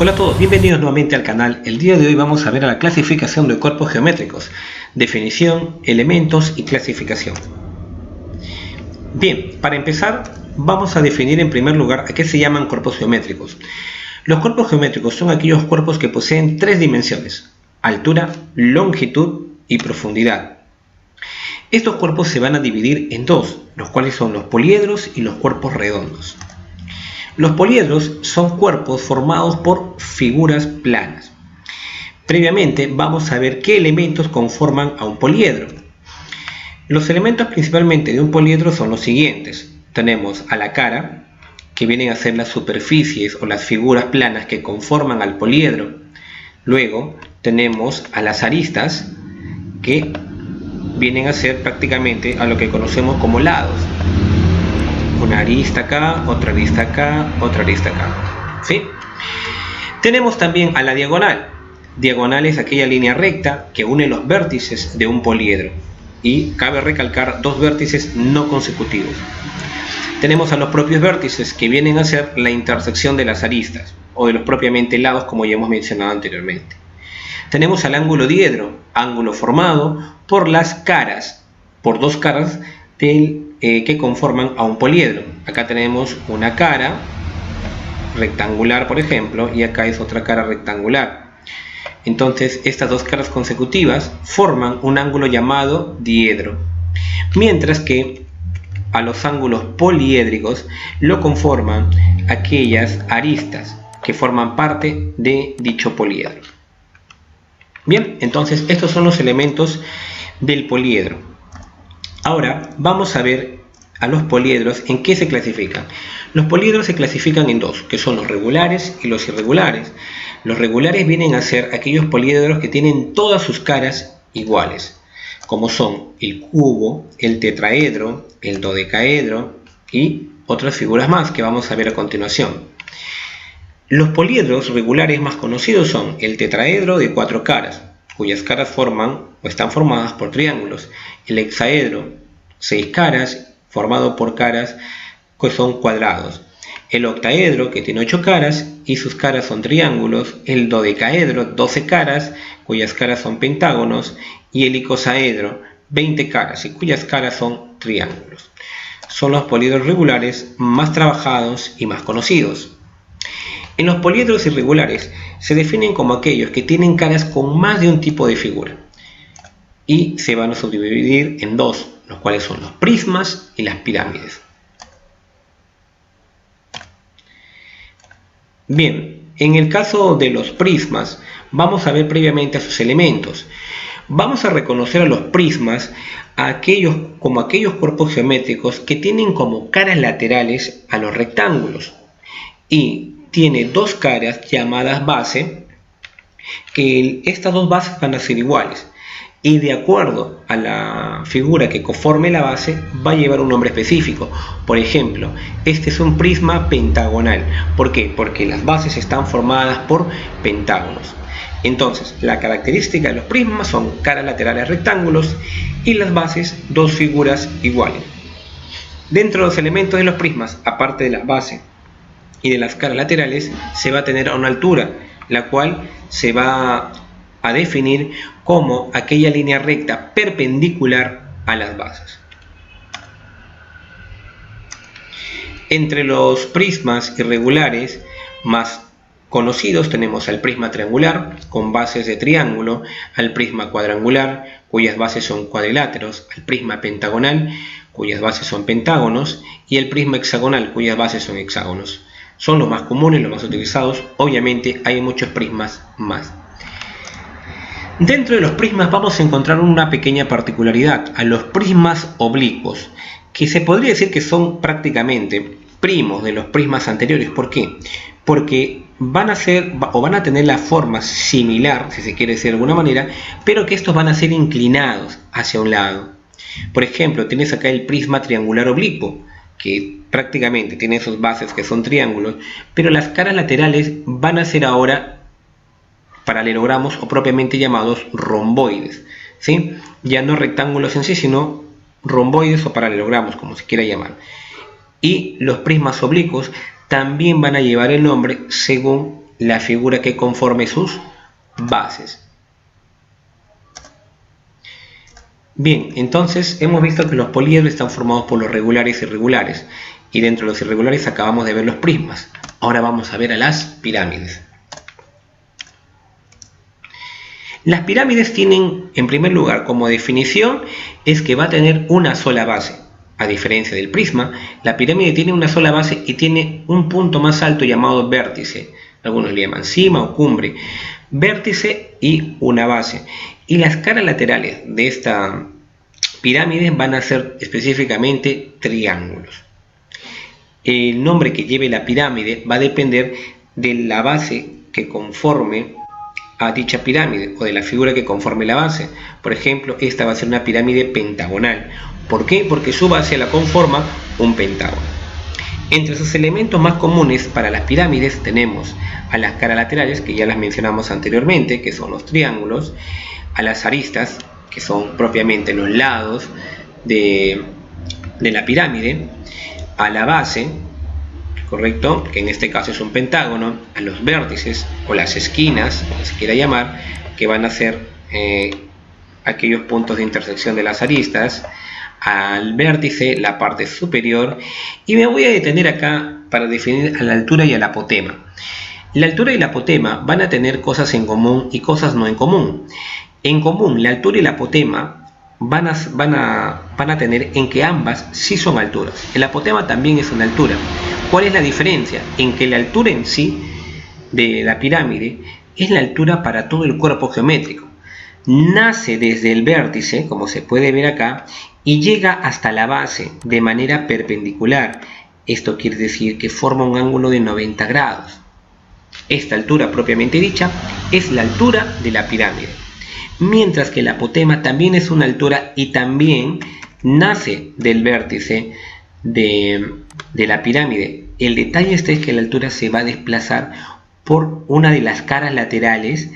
Hola a todos, bienvenidos nuevamente al canal. El día de hoy vamos a ver la clasificación de cuerpos geométricos, definición, elementos y clasificación. Bien, para empezar vamos a definir en primer lugar a qué se llaman cuerpos geométricos. Los cuerpos geométricos son aquellos cuerpos que poseen tres dimensiones: altura, longitud y profundidad. Estos cuerpos se van a dividir en dos, los cuales son los poliedros y los cuerpos redondos. Los poliedros son cuerpos formados por figuras planas. Previamente vamos a ver qué elementos conforman a un poliedro. Los elementos principalmente de un poliedro son los siguientes. Tenemos a la cara, que vienen a ser las superficies o las figuras planas que conforman al poliedro. Luego tenemos a las aristas, que vienen a ser prácticamente a lo que conocemos como lados. Una arista acá, otra arista acá, otra arista acá, ¿sí? Tenemos también a la diagonal. Diagonal es aquella línea recta que une los vértices de un poliedro. Y cabe recalcar dos vértices no consecutivos. Tenemos a los propios vértices, que vienen a ser la intersección de las aristas, o de los propiamente lados, como ya hemos mencionado anteriormente. Tenemos al ángulo diedro, ángulo formado por las caras, por dos caras que conforman a un poliedro. Acá tenemos una cara rectangular, por ejemplo, y acá es otra cara rectangular. Entonces estas dos caras consecutivas forman un ángulo llamado diedro, mientras que a los ángulos poliédricos lo conforman aquellas aristas que forman parte de dicho poliedro. Bien, entonces estos son los elementos del poliedro. Ahora vamos a ver a los poliedros en qué se clasifican. Los poliedros se clasifican en dos, que son los regulares y los irregulares. Los regulares vienen a ser aquellos poliedros que tienen todas sus caras iguales, como son el cubo, el tetraedro, el dodecaedro y otras figuras más que vamos a ver a continuación. Los poliedros regulares más conocidos son el tetraedro de 4 caras, cuyas caras forman o están formadas por triángulos; el hexaedro, 6 caras, formado por caras que son cuadrados; el octaedro, que tiene 8 caras y sus caras son triángulos; el dodecaedro, 12 caras, cuyas caras son pentágonos; y el icosaedro, 20 caras y cuyas caras son triángulos. Son los poliedros regulares más trabajados y más conocidos. En los poliedros irregulares se definen como aquellos que tienen caras con más de un tipo de figura y se van a subdividir en dos, los cuales son los prismas y las pirámides. Bien, en el caso de los prismas vamos a ver previamente a sus elementos. Vamos a reconocer a los prismas como aquellos cuerpos geométricos que tienen como caras laterales a los rectángulos y tiene dos caras llamadas base, que estas dos bases van a ser iguales y de acuerdo a la figura que conforme la base va a llevar un nombre específico. Por ejemplo, este es un prisma pentagonal. ¿Por qué? Porque las bases están formadas por pentágonos. Entonces, la característica de los prismas son caras laterales rectángulos y las bases dos figuras iguales. Dentro de los elementos de los prismas, aparte de las bases y de las caras laterales, se va a tener una altura, la cual se va a definir como aquella línea recta perpendicular a las bases. Entre los prismas irregulares más conocidos tenemos al prisma triangular con bases de triángulo, al prisma cuadrangular cuyas bases son cuadriláteros, al prisma pentagonal cuyas bases son pentágonos y el prisma hexagonal cuyas bases son hexágonos. Son los más comunes, los más utilizados. Obviamente hay muchos prismas más. Dentro de los prismas vamos a encontrar una pequeña particularidad, a los prismas oblicuos, que se podría decir que son prácticamente primos de los prismas anteriores. ¿Por qué? Porque van a tener la forma similar, si se quiere decir de alguna manera, pero que estos van a ser inclinados hacia un lado. Por ejemplo, tienes acá el prisma triangular oblicuo, que prácticamente tiene sus bases que son triángulos, pero las caras laterales van a ser ahora paralelogramos o propiamente llamados romboides, ¿sí? Ya no rectángulos en sí, sino romboides o paralelogramos, como se quiera llamar. Y los prismas oblicuos también van a llevar el nombre según la figura que conforme sus bases. Bien, entonces hemos visto que los poliedros están formados por los regulares y irregulares, y dentro de los irregulares acabamos de ver los prismas. Ahora vamos a ver a las pirámides. Las pirámides tienen, en primer lugar, como definición, es que va a tener una sola base. A diferencia del prisma, la pirámide tiene una sola base y tiene un punto más alto llamado vértice. Algunos le llaman cima o cumbre. Vértice y una base. Y las caras laterales de esta pirámide van a ser específicamente triángulos. El nombre que lleve la pirámide va a depender de la base que conforme a dicha pirámide o de la figura que conforme la base. Por ejemplo, esta va a ser una pirámide pentagonal. ¿Por qué? Porque su base la conforma un pentágono. Entre sus elementos más comunes para las pirámides tenemos a las caras laterales, que ya las mencionamos anteriormente, que son los triángulos, a las aristas, que son propiamente los lados de la pirámide, a la base, correcto, que en este caso es un pentágono, a los vértices o las esquinas, como se quiera llamar, que van a ser aquellos puntos de intersección de las aristas, al vértice, la parte superior, y me voy a detener acá para definir a la altura y al apotema. La altura y la apotema van a tener cosas en común y cosas no en común. En común, la altura y la apotema van a tener en que ambas sí son alturas. El apotema también es una altura. ¿Cuál es la diferencia? En que la altura en sí de la pirámide es la altura para todo el cuerpo geométrico. Nace desde el vértice, como se puede ver acá, y llega hasta la base de manera perpendicular. Esto quiere decir que forma un ángulo de 90 grados. Esta altura propiamente dicha es la altura de la pirámide. Mientras que el apotema también es una altura y también nace del vértice de la pirámide. El detalle es que la altura se va a desplazar por una de las caras laterales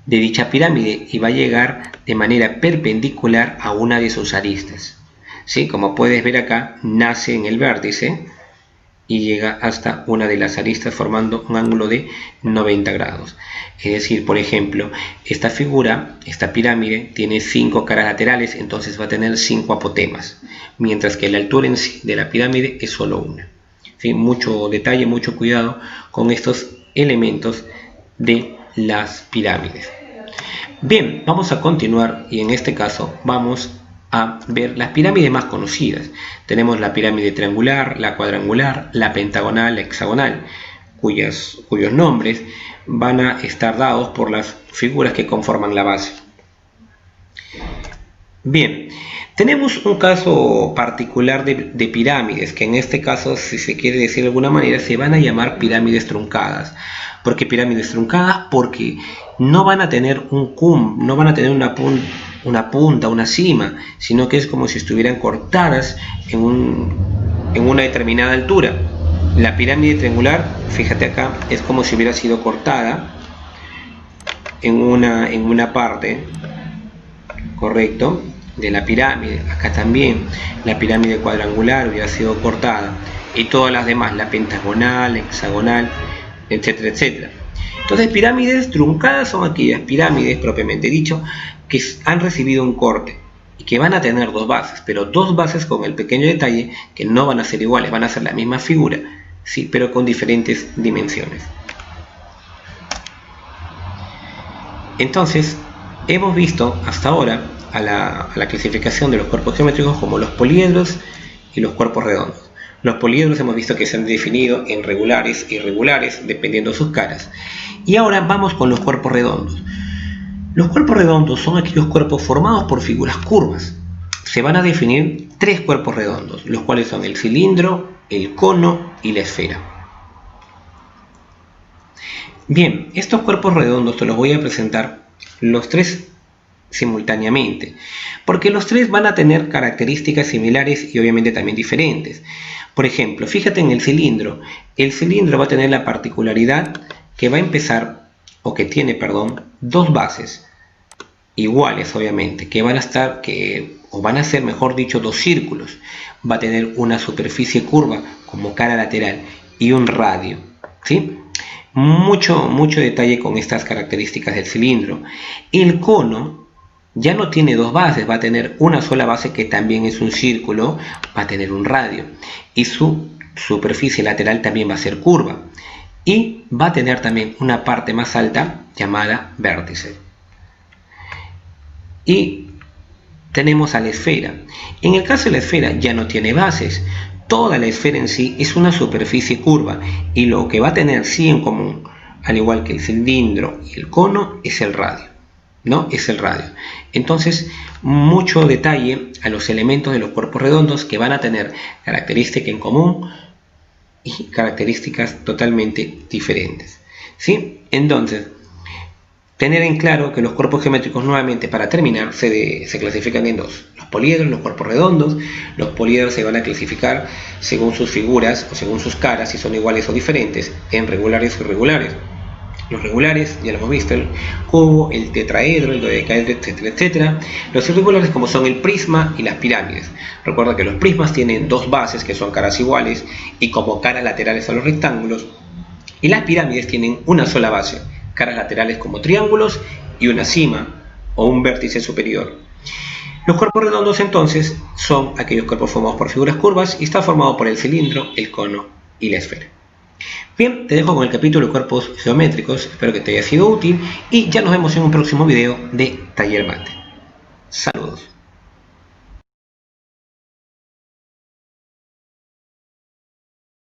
de dicha pirámide y va a llegar de manera perpendicular a una de sus aristas. ¿Sí? Como puedes ver acá, nace en el vértice y llega hasta una de las aristas formando un ángulo de 90 grados. Es decir, por ejemplo, esta figura, esta pirámide, tiene 5 caras laterales, entonces va a tener 5 apotemas, mientras que la altura en sí de la pirámide es solo una. ¿Sí? Mucho detalle, mucho cuidado con estos elementos de las pirámides. Bien, vamos a continuar y en este caso vamos a ver las pirámides más conocidas. Tenemos la pirámide triangular, la cuadrangular, la pentagonal, la hexagonal, cuyos nombres van a estar dados por las figuras que conforman la base. Bien, tenemos un caso particular de pirámides, que en este caso, si se quiere decir de alguna manera, se van a llamar pirámides truncadas. ¿Por qué pirámides truncadas? Porque no van a tener no van a tener una punta, una cima, sino que es como si estuvieran cortadas en una determinada altura. La pirámide triangular, fíjate acá, es como si hubiera sido cortada en una parte, correcto, de la pirámide. Acá también la pirámide cuadrangular hubiera sido cortada, y todas las demás, la pentagonal, la hexagonal, etcétera, etcétera. Entonces, pirámides truncadas son aquellas pirámides, propiamente dicho, que han recibido un corte y que van a tener dos bases, pero dos bases con el pequeño detalle que no van a ser iguales, van a ser la misma figura, sí, pero con diferentes dimensiones. Entonces, hemos visto hasta ahora a la clasificación de los cuerpos geométricos como los poliedros y los cuerpos redondos. Los poliedros hemos visto que se han definido en regulares e irregulares, dependiendo de sus caras. Y ahora vamos con los cuerpos redondos. Los cuerpos redondos son aquellos cuerpos formados por figuras curvas. Se van a definir tres cuerpos redondos, los cuales son el cilindro, el cono y la esfera. Bien, estos cuerpos redondos te los voy a presentar los tres simultáneamente, porque los tres van a tener características similares y obviamente también diferentes. Por ejemplo, fíjate en el cilindro. El cilindro va a tener la particularidad que va a empezar, o que tiene, perdón, dos bases iguales, obviamente, que van a estar, o van a ser, mejor dicho, dos círculos. Va a tener una superficie curva como cara lateral y un radio, ¿sí? mucho detalle con estas características del cilindro. El cono ya no tiene dos bases, va a tener una sola base que también es un círculo, va a tener un radio y su superficie lateral también va a ser curva y va a tener también una parte más alta llamada vértice. Y tenemos a la esfera. En el caso de la esfera ya no tiene bases, toda la esfera en sí es una superficie curva y lo que va a tener sí en común, al igual que el cilindro y el cono, es el radio. ¿No? Es el radio. Entonces, mucho detalle a los elementos de los cuerpos redondos que van a tener características en común y características totalmente diferentes. ¿Sí? Entonces, tener en claro que los cuerpos geométricos, nuevamente, para terminar, se clasifican en dos: los poliedros, los cuerpos redondos. Los poliedros se van a clasificar según sus figuras o según sus caras, si son iguales o diferentes, en regulares o irregulares. Los regulares, ya lo hemos visto, el cubo, el tetraedro, el dodecaedro, etcétera, etcétera. Los irregulares, como son el prisma y las pirámides. Recuerda que los prismas tienen dos bases, que son caras iguales y como caras laterales a los rectángulos. Y las pirámides tienen una sola base, caras laterales como triángulos y una cima o un vértice superior. Los cuerpos redondos, entonces, son aquellos cuerpos formados por figuras curvas y está formado por el cilindro, el cono y la esfera. Bien, te dejo con el capítulo de cuerpos geométricos, espero que te haya sido útil y ya nos vemos en un próximo video de Taller Mate. Saludos.